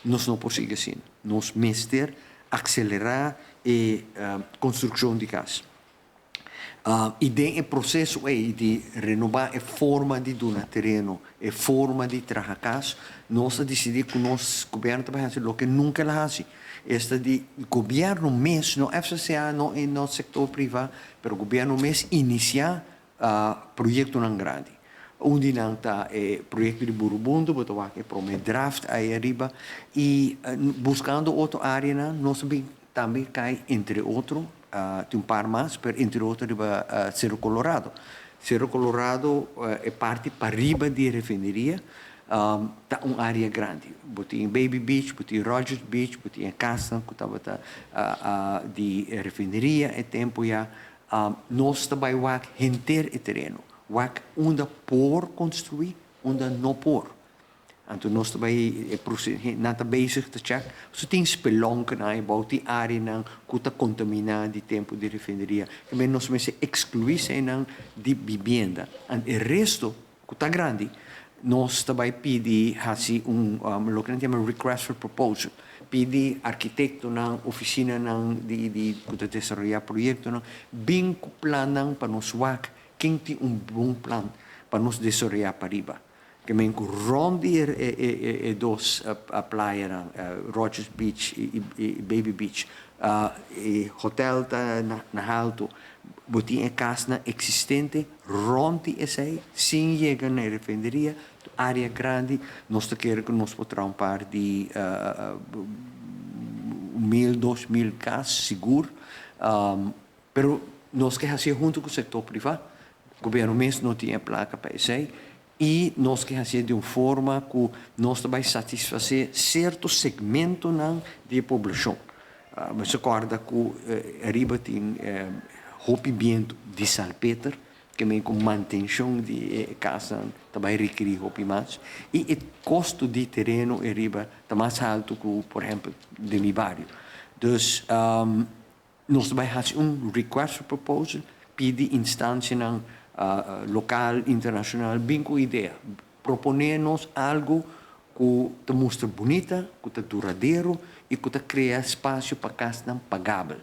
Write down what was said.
nós não podemos assim. Nós mestre acelerar a construção de casa. E dentro do processo de renovar a forma de donar terreno, a forma de trabalhar casa, nós decidimos que o nosso governo vai fazer o que nunca faz. Este de governo mesmo, não FCA, não no setor privado, mas o governo mesmo iniciar projeto não grande. Onde não está projeto de Burubundo, botar que para draft aí arriba e buscando outra área, nós também cai entre outros tem um par mais, entre outros, Cerro Colorado. Cerro Colorado é parte para riba de refineria, tá uma área grande. Botinha Baby Beach, botinha Rogers Beach, botinha Casa, que estava de refineria, é tempo já. Nós também vamos render o terreno. Vamos onde por construir, onde não por. Então, nós também estamos bezig te check. Ze tem spelonken na about die área que está contaminada de tempo de refineria. Que nós mesmo excluímos de vivenda. E o resto, que está grande, nós também pedimos o que chama request for proposal. Pedi arquitecto na oficina de desenvolver projeto, bem com plano para nós quem tem bom plano para nós desenvolver para riba. Que men rond die dos praia, Rogers Beach e Baby Beach, hotel na alto, botinha casa existente, rond essa, sem chegar na refineria, área grande, nós queremos que nós possamos par de 1.000, 2.000 casas seguro, pero nós queremos fazer junto com o setor privado, o governo mesmo não tinha placa para isso aí, e nós queremos fazer de uma forma que nós também satisfazer certo segmento da população. Mas recorda que arriba tem rompimento de salpeter, que vem com manutenção de casa também requer roupa mais. E o custo de terreno arriba está mais alto que, por exemplo, de meu bairro. Então, nós também fazemos request for proposal, pedir instância local, internacional, bem com ideia. Proponer-nos algo que te mostra bonita, que te duradouro e que te cria espaço para casa pagável.